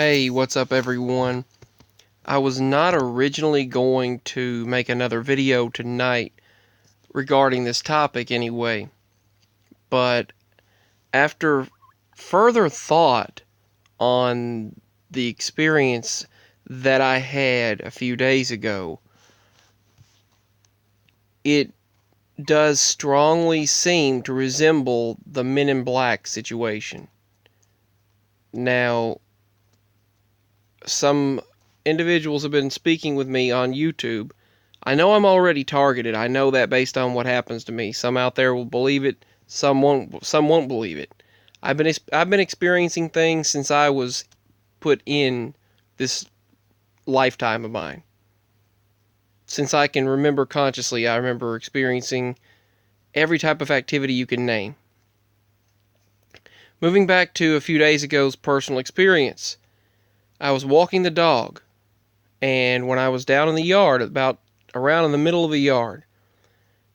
Hey, what's up everyone? I was not originally going to make another video tonight regarding this topic anyway, but after further thought on the experience that I had a few days ago, it does strongly seem to resemble the Men in Black situation. Now, some individuals have been speaking with me on YouTube. I know I'm already targeted. I know that based on what happens to me. Some out there will believe it, some won't believe it. I've been experiencing things since I was put in this lifetime of mine. Since I can remember consciously, I remember experiencing every type of activity you can name. Moving back to a few days ago's personal experience, I was walking the dog, and when I was down in the yard, about around in the middle of the yard,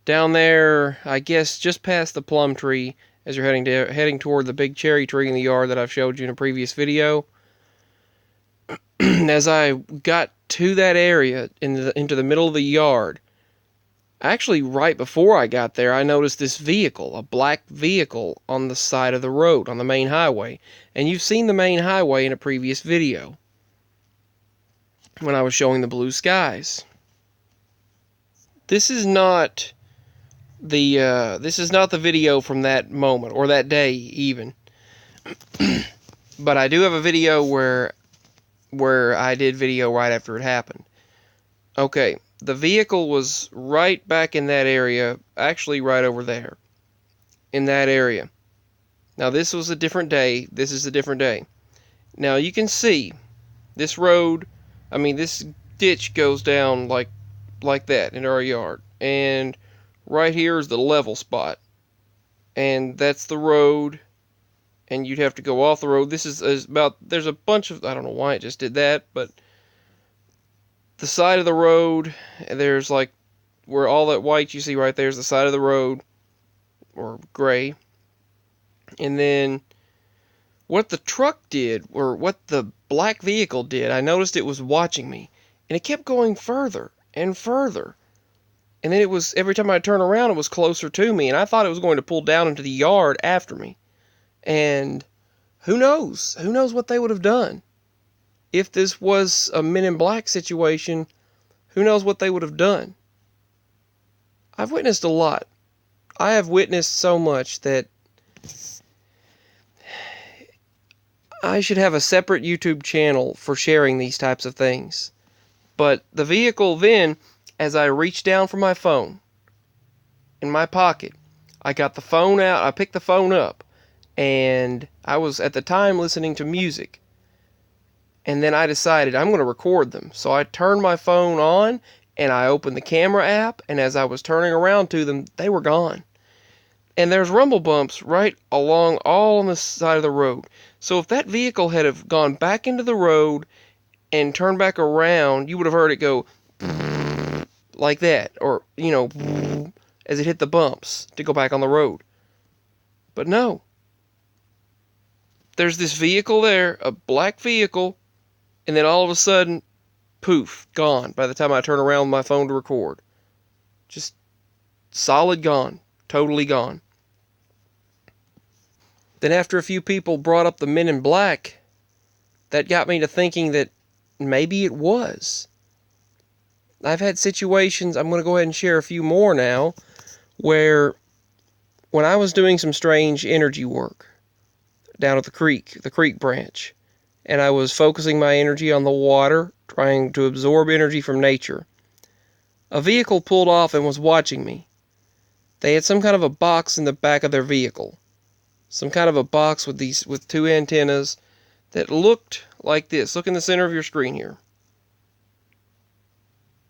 down there, I guess just past the plum tree, as you're heading toward the big cherry tree in the yard that I've showed you in a previous video. As I got to that area into the middle of the yard, actually right before I got there, I noticed this vehicle, a black vehicle, on the side of the road, on the main highway. And you've seen the main highway in a previous video when I was showing the blue skies. This is not the video from that moment, or that day even. But I do have a video where I did video right after it happened. Okay, the vehicle was right back in that area, actually right over there, in that area. Now this was a different day, this is a different day. Now you can see, this road, this ditch goes down like that in our yard. And right here is the level spot. And that's the road. And you'd have to go off the road. This is about, there's a bunch of, I don't know why it just did that, but the side of the road, there's like, where all that white you see right there is the side of the road, or gray. And then what the truck did, or what the black vehicle did, I noticed it was watching me. And it kept going further and further. And then it was, every time I turned around, it was closer to me. And I thought it was going to pull down into the yard after me. And who knows? Who knows what they would have done? If this was a Men in Black situation, who knows what they would have done? I've witnessed a lot. I have witnessed so much that I should have a separate YouTube channel for sharing these types of things. But the vehicle then, as I reached down for my phone in my pocket, I got the phone out, I picked the phone up, and I was at the time listening to music. And then I decided I'm going to record them. So I turned my phone on, and I opened the camera app, and as I was turning around to them, they were gone. And there's rumble bumps right along all on the side of the road. So if that vehicle had have gone back into the road and turned back around, you would have heard it go like that, or, as it hit the bumps to go back on the road. But no. There's this vehicle there, a black vehicle, and then all of a sudden, poof, gone by the time I turn around with my phone to record. Just solid gone. Totally gone. Then after a few people brought up the Men in Black, that got me to thinking that maybe it was. I've had situations, I'm going to go ahead and share a few more now, where when I was doing some strange energy work down at the creek branch, and I was focusing my energy on the water, trying to absorb energy from nature, a vehicle pulled off and was watching me. They had some kind of a box in the back of their vehicle. Some kind of a box with two antennas that looked like this. Look in the center of your screen here.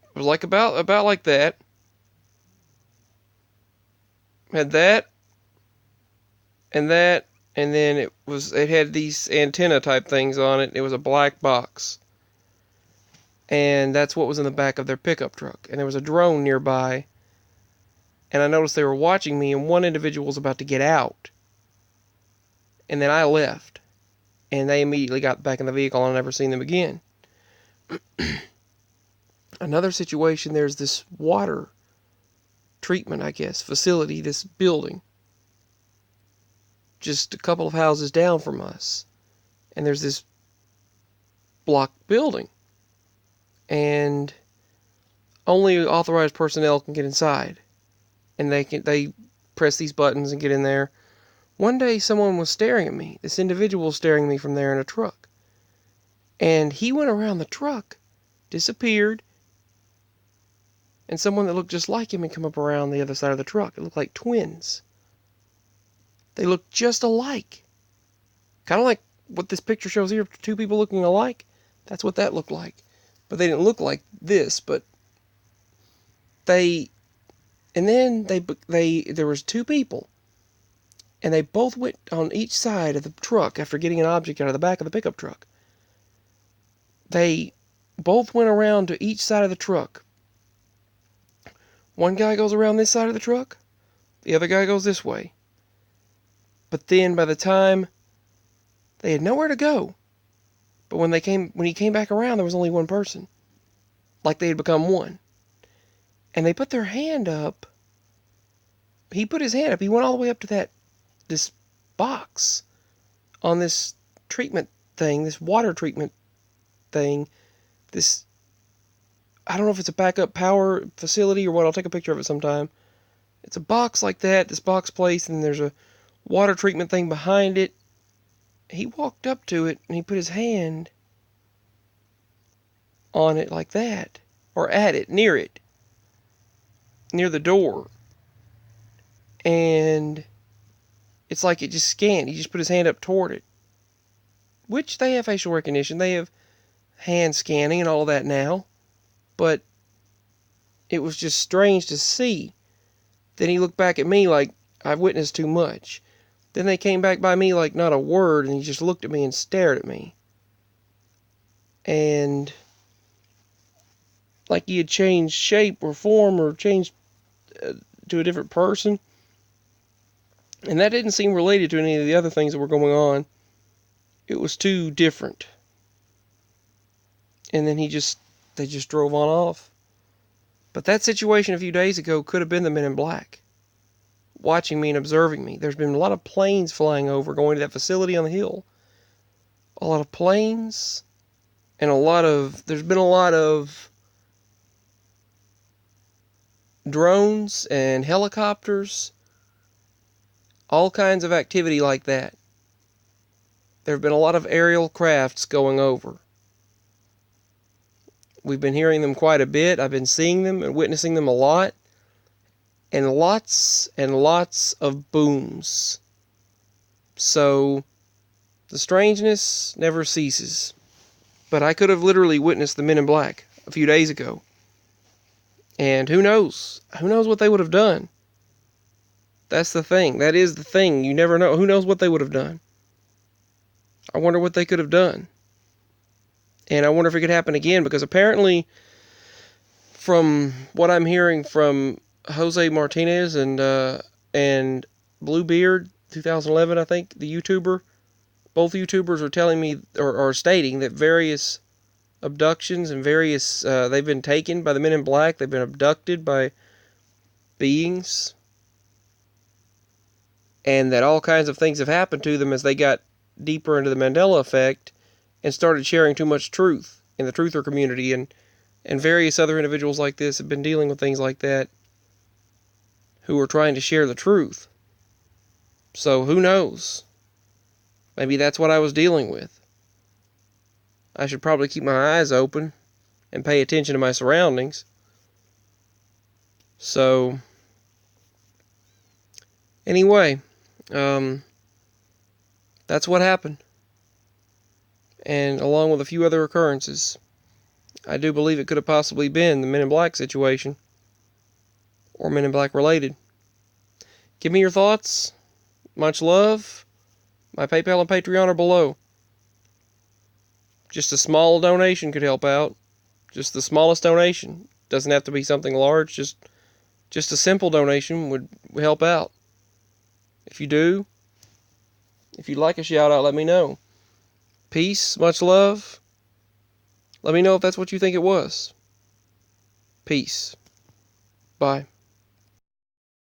It was like about like that. Had that, and that, and then it had these antenna type things on it. It was a black box. And that's what was in the back of their pickup truck. And there was a drone nearby. And I noticed they were watching me, and one individual was about to get out. And then I left. and they immediately got back in the vehicle, and I never seen them again. Another situation, there's this water treatment, I guess, facility, this building, just a couple of houses down from us. And there's this block building, and only authorized personnel can get inside, and they press these buttons and get in there. One day someone was staring at me. This individual was staring at me from there in a truck, and he went around the truck, disappeared, and someone that looked just like him had come up around the other side of the truck. It looked like twins. They looked just alike, kind of like what this picture shows here, two people looking alike. That's what that looked like. But they didn't look like this, but there was two people, and they both went on each side of the truck after getting an object out of the back of the pickup truck. They both went around to each side of the truck. One guy goes around this side of the truck, the other guy goes this way. But then by the time they had nowhere to go, but when he came back around, there was only one person. Like they had become one. And they put their hand up. He put his hand up. He went all the way up to this box on this treatment thing, this water treatment thing. I don't know if it's a backup power facility or what. I'll take a picture of it sometime. It's a box like that, this box place, and there's a water treatment thing behind it. He walked up to it, and he put his hand on it like that, or at it, near the door. And it's like it just scanned. He just put his hand up toward it. Which they have facial recognition. They have hand scanning and all of that now. But it was just strange to see. Then he looked back at me like, I've witnessed too much. Then they came back by me like not a word, and he just looked at me and stared at me. And like he had changed shape or form or changed to a different person. And that didn't seem related to any of the other things that were going on. It was too different. And then they just drove on off. But that situation a few days ago could have been the Men in Black, watching me and observing me. There's been a lot of planes flying over, going to that facility on the hill. A lot of planes, and there's been a lot of drones and helicopters, all kinds of activity like that. There have been a lot of aerial crafts going over. We've been hearing them quite a bit. I've been seeing them and witnessing them a lot. And lots of booms. So, the strangeness never ceases. But I could have literally witnessed the Men in Black a few days ago. And who knows? Who knows what they would have done? That's the thing. That is the thing. You never know. Who knows what they would have done? I wonder what they could have done. And I wonder if it could happen again, because apparently, from what I'm hearing from Jose Martinez and Bluebeard 2011, I think, the YouTuber, both YouTubers are telling me or stating that various abductions and various they've been taken by the Men in Black. They've been abducted by beings, and that all kinds of things have happened to them as they got deeper into the Mandela effect and started sharing too much truth in the truther community, and various other individuals like this have been dealing with things like that who are trying to share the truth. So who knows? Maybe that's what I was dealing with. I should probably keep my eyes open and pay attention to my surroundings. So, anyway, that's what happened. And along with a few other occurrences, I do believe it could have possibly been the Men in Black situation, or Men in Black related. Give me your thoughts. Much love. My PayPal and Patreon are below. Just a small donation could help out. Just the smallest donation. Doesn't have to be something large. Just a simple donation would help out. If you do, if you'd like a shout out, let me know. Peace, much love. Let me know if that's what you think it was. Peace. Bye.